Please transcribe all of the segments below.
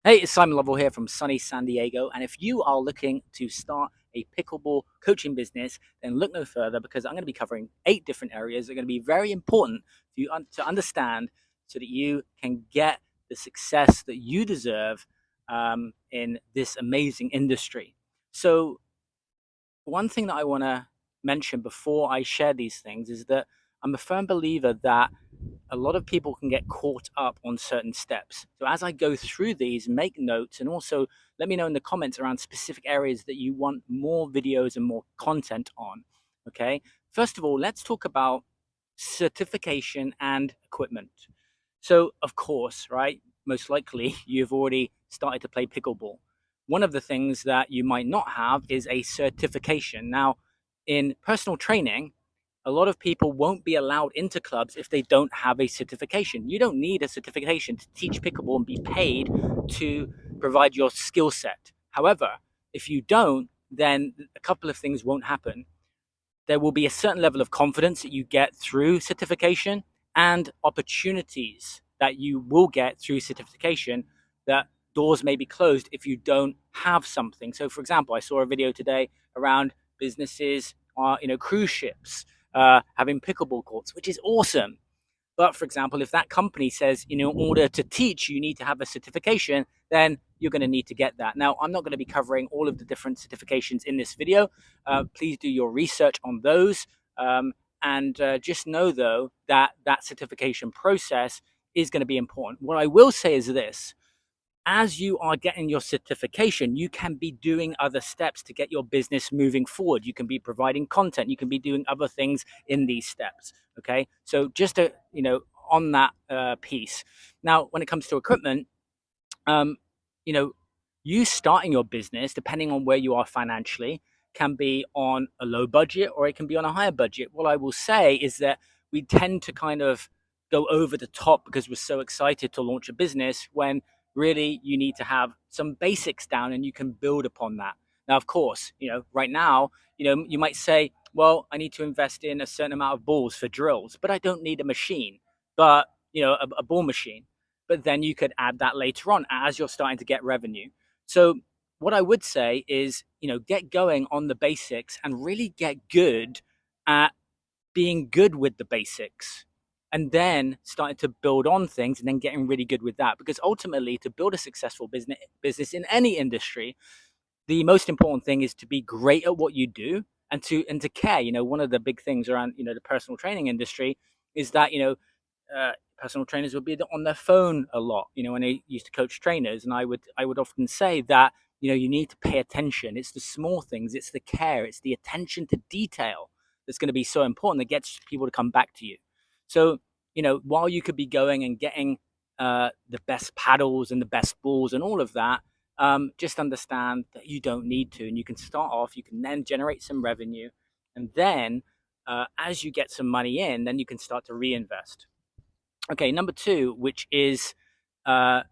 Hey, it's Simon Lovell here from sunny San Diego. And if you are looking to start a pickleball coaching business, then look no further because I'm going to be covering 8 different areas that are going to be very important for you to understand so that you can get the success that you deserve in this amazing industry. So, one thing that I want to mention before I share these things is that I'm a firm believer that a lot of people can get caught up on certain steps. So as I go through these, make notes and also let me know in the comments around specific areas that you want more videos and more content on. Okay. First of all, let's talk about certification and equipment. So, of course, right, most likely you've already started to play pickleball. One of the things that you might not have is a certification. Now, in personal training, a lot of people won't be allowed into clubs if they don't have a certification. You don't need a certification to teach pickleball and be paid to provide your skill set. However, if you don't, then a couple of things won't happen. There will be a certain level of confidence that you get through certification and opportunities that you will get through certification that doors may be closed if you don't have something. So, for example, I saw a video today around businesses, cruise ships having pickleball courts, which is awesome. But for example, if that company says, in order to teach, you need to have a certification, then you're going to need to get that. Now, I'm not going to be covering all of the different certifications in this video. Please do your research on those. And just know, though, that that certification process is going to be important. What I will say is this: as you are getting your certification, you can be doing other steps to get your business moving forward. You can be providing content. You can be doing other things in these steps. Okay. So just to, on that piece. Now, when it comes to equipment, um, you know, you starting your business, depending on where you are financially, can be on a low budget or it can be on a higher budget. What I will say is that we tend to kind of go over the top because we're so excited to launch a business when really you need to have some basics down and you can build upon that. Now, of course, right now, you might say, well, I need to invest in a certain amount of balls for drills, but I don't need a machine, but, a ball machine, but then you could add that later on as you're starting to get revenue. So what I would say is, get going on the basics and really get good at being good with the basics and then starting to build on things and then getting really good with that. Because ultimately, to build a successful business in any industry, the most important thing is to be great at what you do and to care. One of the big things around the personal training industry is that personal trainers would be on their phone a lot. When I used to coach trainers, and I would often say that you need to pay attention. It's the small things, it's the care, it's the attention to detail that's going to be so important that gets people to come back to you. So while you could be going and getting the best paddles and the best balls and all of that, just understand that you don't need to, and you can start off. You can then generate some revenue, and then as you get some money in, then you can start to reinvest. Okay, number two, which is uh,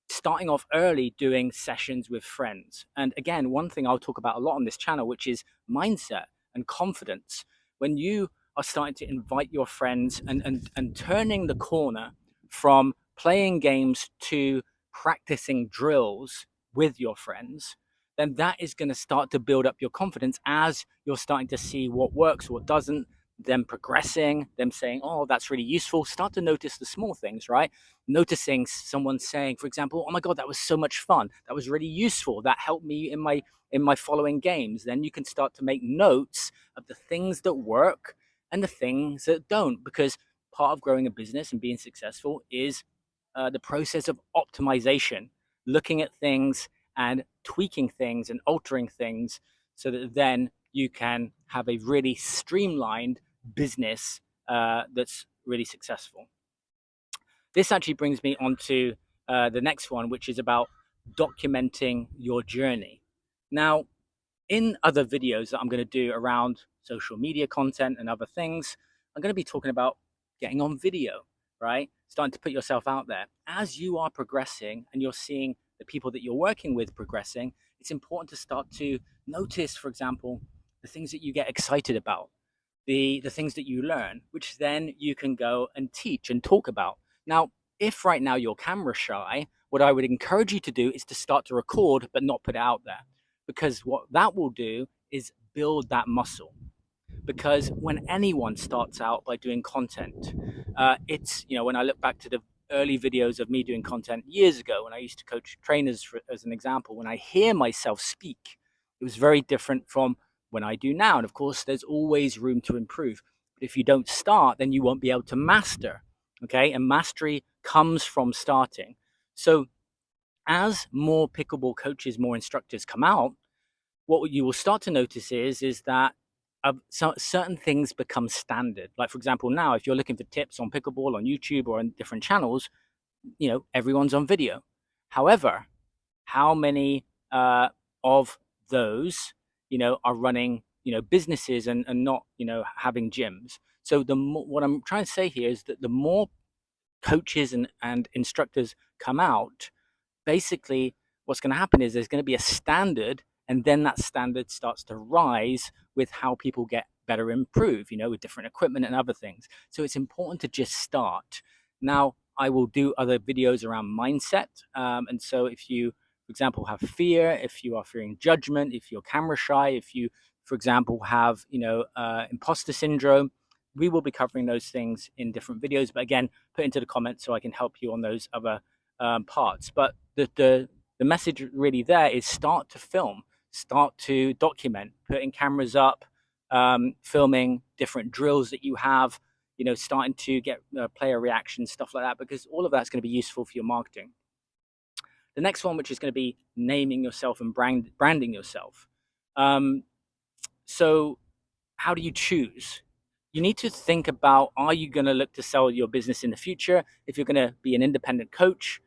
starting off early doing sessions with friends. And again, one thing I'll talk about a lot on this channel, which is mindset and confidence. When you are starting to invite your friends and turning the corner from playing games to practicing drills with your friends, then that is going to start to build up your confidence as you're starting to see what works, what doesn't, them progressing, them saying, oh, that's really useful. Start to notice the small things, right? Noticing someone saying, for example, oh my God, that was so much fun. That was really useful. That helped me in my following games. Then you can start to make notes of the things that work and the things that don't, because part of growing a business and being successful is the process of optimization, looking at things and tweaking things and altering things so that then you can have a really streamlined business that's really successful. This actually brings me on to the next one, which is about documenting your journey. Now, in other videos that I'm going to do around social media content and other things, I'm going to be talking about getting on video, right? Starting to put yourself out there. As you are progressing and you're seeing the people that you're working with progressing, it's important to start to notice, for example, the things that you get excited about, the things that you learn, which then you can go and teach and talk about. Now, if right now you're camera shy, what I would encourage you to do is to start to record, but not put it out there. Because what that will do is build that muscle. Because when anyone starts out by doing content, it's, when I look back to the early videos of me doing content years ago, when I used to coach trainers, as an example, when I hear myself speak, it was very different from when I do now. And of course, there's always room to improve. But if you don't start, then you won't be able to master. Okay. And mastery comes from starting. So as more pickleball coaches, more instructors come out, what you will start to notice is that certain things become standard. Like, for example, now if you're looking for tips on pickleball on YouTube or on different channels, everyone's on video. However, how many of those are running businesses and not having gyms? So what I'm trying to say here is that the more coaches and instructors come out, basically what's going to happen is there's going to be a standard, and then that standard starts to rise with how people get better, improve, with different equipment and other things. So it's important to just start. Now, I will do other videos around mindset. And so if you, for example, have fear, if you are fearing judgment, if you're camera shy, if you, for example, have, imposter syndrome, we will be covering those things in different videos. But again, put into the comments so I can help you on those other parts. But the message really there is start to film, start to document, putting cameras up, filming different drills that you have, starting to get player reactions, stuff like that, because all of that's going to be useful for your marketing. The next one, which is going to be naming yourself and branding yourself. So how do you choose? You need to think about, are you going to look to sell your business in the future? If you're going to be an independent coach,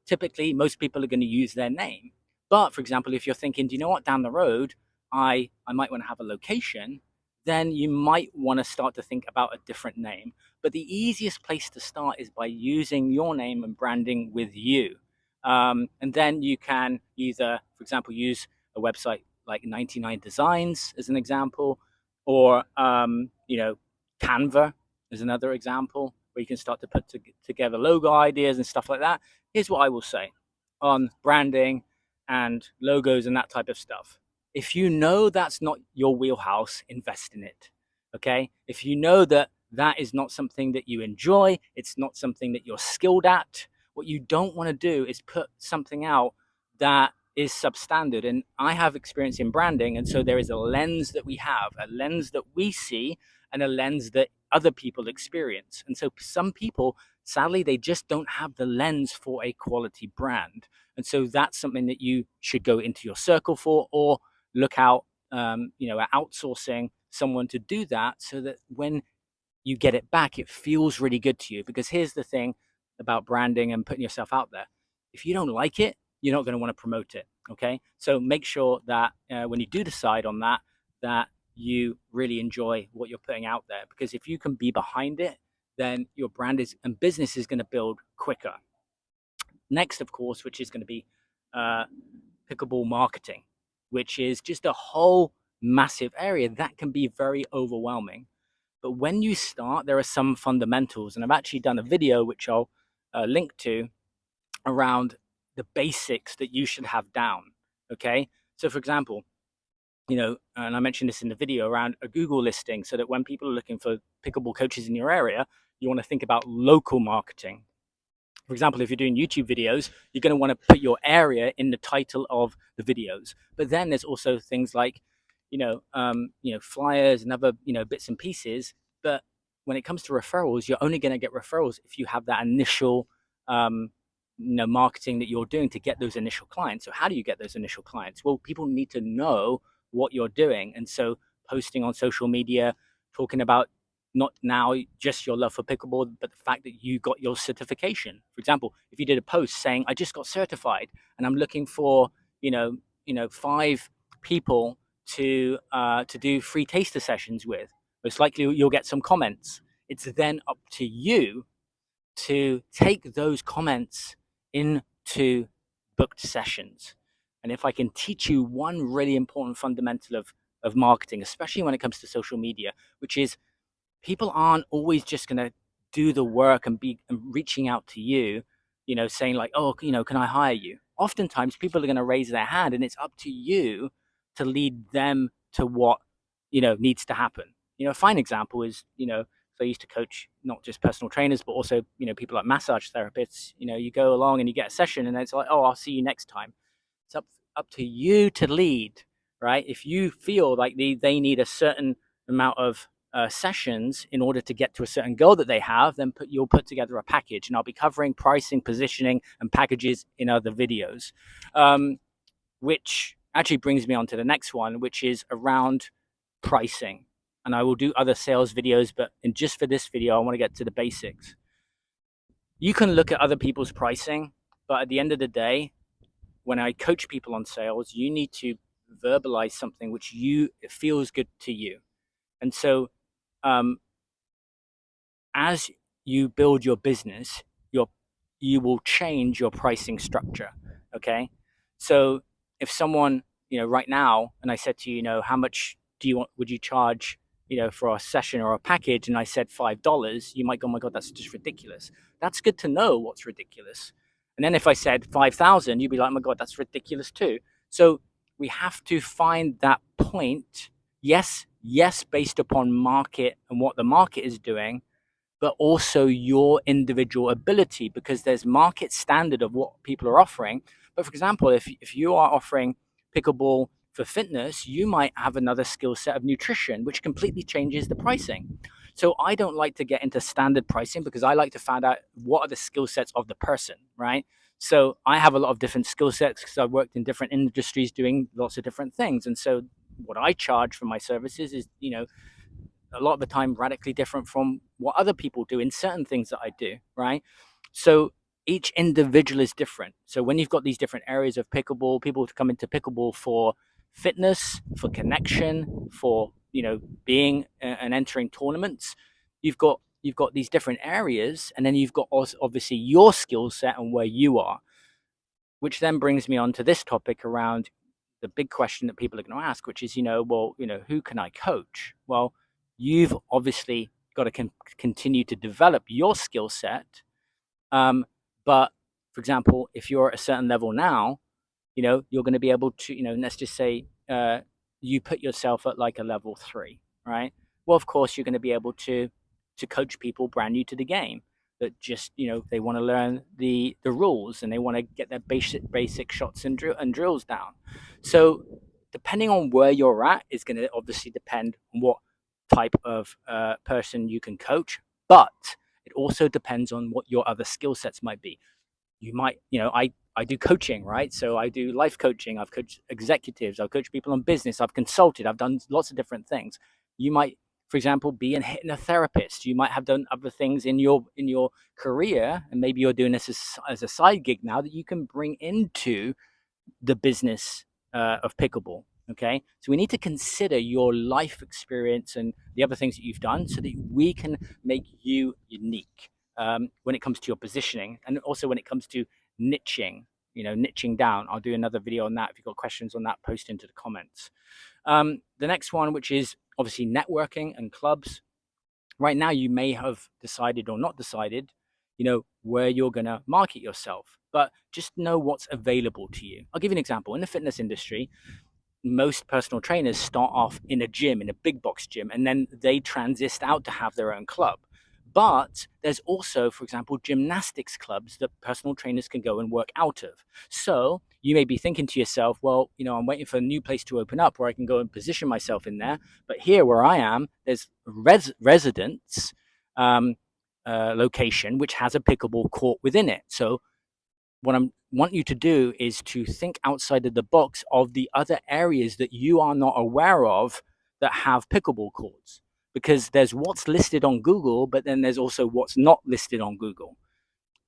typically most people are going to use their name. But for example, if you're thinking, do you know what, down the road, I might want to have a location, then you might want to start to think about a different name. But the easiest place to start is by using your name and branding with you. And then you can either, for example, use a website like 99 Designs as an example, or Canva is another example where you can start to put together logo ideas and stuff like that. Here's what I will say on branding and logos and that type of stuff. If you know that's not your wheelhouse, invest in it. Okay. If you know that that is not something that you enjoy, it's not something that you're skilled at, what you don't want to do is put something out that is substandard. And I have experience in branding, and so there is a lens that we have, a lens that we see, and a lens that other people experience. And so some people, sadly, they just don't have the lens for a quality brand. And so that's something that you should go into your circle for, or look out, at outsourcing someone to do that, so that when you get it back, it feels really good to you. Because here's the thing about branding and putting yourself out there: if you don't like it, you're not going to want to promote it. Okay. So make sure that when you do decide on that, that you really enjoy what you're putting out there, because if you can be behind it, then your brand is and business is going to build quicker. Next, of course, which is going to be pickleball marketing, which is just a whole massive area that can be very overwhelming. But when you start, there are some fundamentals, and I've actually done a video which I'll link to around the basics that you should have down. Okay. So for example, and I mentioned this in the video, around a Google listing, so that when people are looking for pickleball coaches in your area, you want to think about local marketing. For example, if you're doing YouTube videos, you're going to want to put your area in the title of the videos. But then there's also things like, flyers and other, bits and pieces. But when it comes to referrals, you're only going to get referrals if you have that initial, marketing that you're doing to get those initial clients. So how do you get those initial clients? Well, people need to know what you're doing. And so posting on social media, talking about not now just your love for pickleball, but the fact that you got your certification. For example, if you did a post saying, I just got certified and I'm looking for, 5 people to do free taster sessions with, most likely you'll get some comments. It's then up to you to take those comments into booked sessions. And if I can teach you one really important fundamental of marketing, especially when it comes to social media, which is people aren't always just going to do the work and be reaching out to you. saying like, oh, can I hire you? Oftentimes people are going to raise their hand, and it's up to you to lead them to what, needs to happen. A fine example is, so I used to coach not just personal trainers, but also, people like massage therapists. You go along and you get a session and it's like, oh, I'll see you next time. It's up to you to lead, right? If you feel like they need a certain amount of sessions in order to get to a certain goal that they have, then you'll put together a package. And I'll be covering pricing, positioning, and packages in other videos, which actually brings me on to the next one, which is around pricing. And I will do other sales videos, but just for this video, I want to get to the basics. You can look at other people's pricing, but at the end of the day, when I coach people on sales, you need to verbalize something which it feels good to you. And so, um, as you build your business, you will change your pricing structure. Okay, so if someone, right now, and I said to you, how much would you charge, for a session or a package, and I said $5, you might go, oh my god, that's just ridiculous. That's good to know what's ridiculous. And then if I said 5,000, you'd be like, oh my god, that's ridiculous too. So we have to find that point. Yes, based upon market and what the market is doing, but also your individual ability, because there's market standard of what people are offering. But for example, if you are offering pickleball for fitness, you might have another skill set of nutrition, which completely changes the pricing. So I don't like to get into standard pricing because I like to find out what are the skill sets of the person, right? So I have a lot of different skill sets because I've worked in different industries doing lots of different things. And so what I charge for my services is, a lot of the time radically different from what other people do in certain things that I do, right? So each individual is different. So when you've got these different areas of pickleball, people come into pickleball for fitness, for connection, for being and entering tournaments. You've got these different areas, and then you've got also obviously your skill set and where you are, which then brings me on to this topic around the big question that people are going to ask, which is, who can I coach? Well, you've obviously got to continue to develop your skill set. But for example, if you're at a certain level now, you're going to be able to, let's just say you put yourself at like a level 3, right? Well, of course, you're going to be able to coach people brand new to the game that just, they want to learn the rules and they want to get their basic shots and drills down. So depending on where you're at is going to obviously depend on what type of person you can coach, but it also depends on what your other skill sets might be. You might, I do coaching, right? So I do life coaching. I've coached executives. I've coached people on business. I've consulted. I've done lots of different things. You might, for example, be a hypnotherapist. You might have done other things in your career, and maybe you're doing this as a side gig now that you can bring into the business of pickleball. Okay, so we need to consider your life experience and the other things that you've done so that we can make you unique when it comes to your positioning, and also when it comes to niching, niching down. I'll do another video on that. If you've got questions on that, post into the comments. The next one, which is obviously networking and clubs. Right now, you may have decided or not decided, where you're going to market yourself, but just know what's available to you. I'll give you an example. In the fitness industry, most personal trainers start off in a gym, in a big box gym, and then they transist out to have their own club. But there's also, for example, gymnastics clubs that personal trainers can go and work out of. So you may be thinking to yourself, well, I'm waiting for a new place to open up where I can go and position myself in there. But here where I am, there's residence location, which has a pickleball court within it. So what I want you to do is to think outside of the box of the other areas that you are not aware of that have pickleball courts, because there's what's listed on Google, but then there's also what's not listed on Google.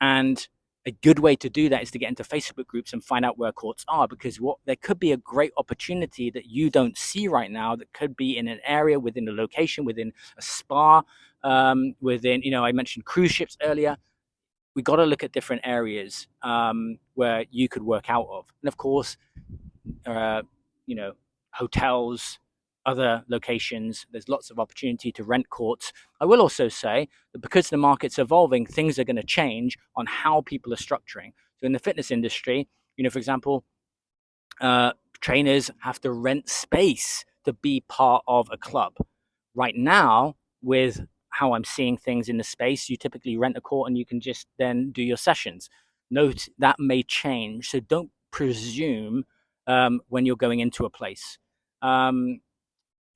And a good way to do that is to get into Facebook groups and find out where courts are, because there could be a great opportunity that you don't see right now that could be in an area, within a location, within a spa, within, I mentioned cruise ships earlier. We got to look at different areas where you could work out of. And of course, hotels, other locations. There's lots of opportunity to rent courts. I will also say that because the market's evolving, things are going to change on how people are structuring. So in the fitness industry, for example, uh, trainers have to rent space to be part of a club. Right now, with how I'm seeing things in the space, you typically rent a court and you can just then do your sessions. Note that may change, so don't presume when you're going into a place. Um,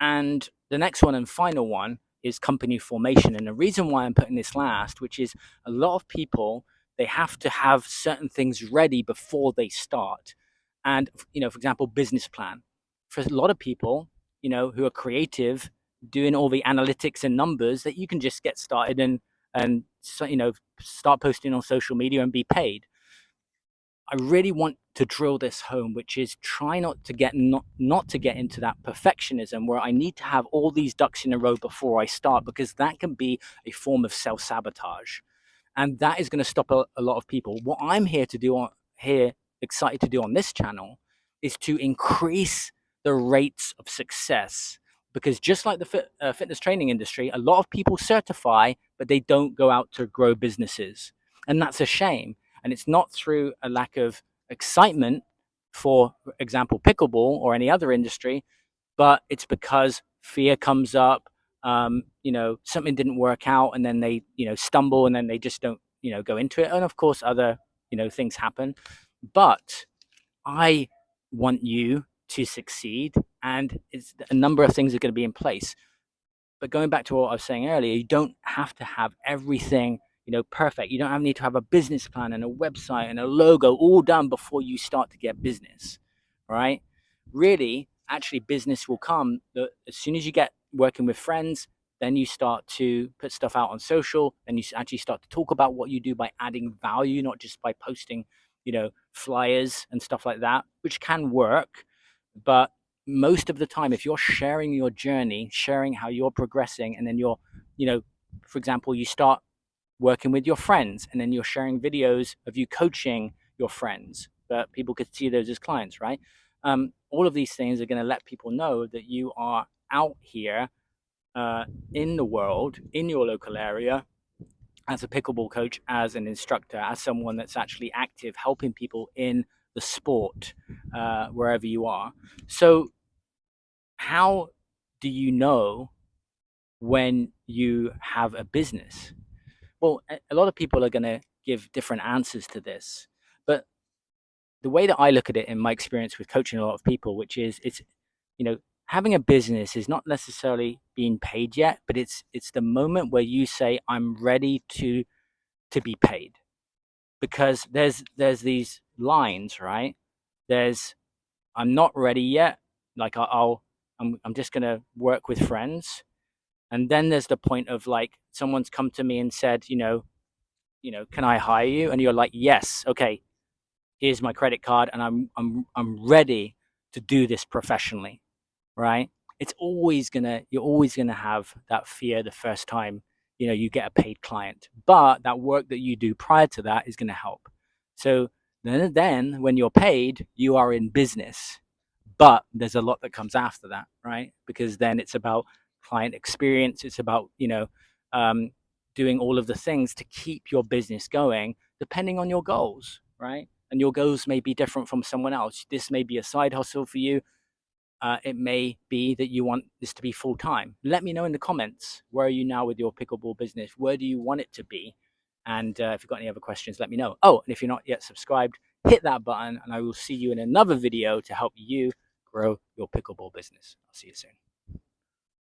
and the next one and final one is company formation. And the reason why I'm putting this last, which is a lot of people, they have to have certain things ready before they start. And, for example, business plan. For a lot of people, who are creative, doing all the analytics and numbers, that you can just get started and start posting on social media and be paid. I really want to drill this home, which is try not to get into that perfectionism where I need to have all these ducks in a row before I start, because that can be a form of self-sabotage, and that is going to stop a lot of people. What I'm excited to do on this channel, is to increase the rates of success, because just like the fitness training industry, a lot of people certify, but they don't go out to grow businesses, and that's a shame. And it's not through a lack of excitement, for example, pickleball or any other industry, but it's because fear comes up. Something didn't work out, and then they, stumble, and then they just don't, go into it. And of course, other, things happen. But I want you to succeed, and it's a number of things are going to be in place. But going back to what I was saying earlier, you don't have to have everything, perfect. You don't need to have a business plan and a website and a logo all done before you start to get business, right? Really, actually, business will come as soon as you get working with friends. Then you start to put stuff out on social, and you actually start to talk about what you do by adding value, not just by posting, flyers and stuff like that, which can work. But most of the time, if you're sharing your journey, sharing how you're progressing, and then for example, you start working with your friends, and then you're sharing videos of you coaching your friends, but people could see those as clients, right? All of these things are going to let people know that you are out here in the world, in your local area, as a pickleball coach, as an instructor, as someone that's actually active, helping people in the sport, wherever you are. So how do you know when you have a business? Well, a lot of people are going to give different answers to this, but the way that I look at it, in my experience with coaching a lot of people, which is having a business is not necessarily being paid yet, but it's the moment where you say, I'm ready to be paid. Because there's these lines, right? There's, I'm not ready yet, like I'm just going to work with friends. And then there's the point of, like, someone's come to me and said, can I hire you? And you're like, yes, okay, here's my credit card, and I'm ready to do this professionally, right? You're always gonna have that fear the first time, you get a paid client, but that work that you do prior to that is gonna help. So then when you're paid, you are in business. But there's a lot that comes after that, right? Because then it's about client experience. It's about, um, doing all of the things to keep your business going, depending on your goals, right? And your goals may be different from someone else. This may be a side hustle for you. It may be that you want this to be full time. Let me know in the comments, where are you now with your pickleball business? Where do you want it to be? And if you've got any other questions, let me know. Oh, and if you're not yet subscribed, hit that button, and I will see you in another video to help you grow your pickleball business. I'll see you soon.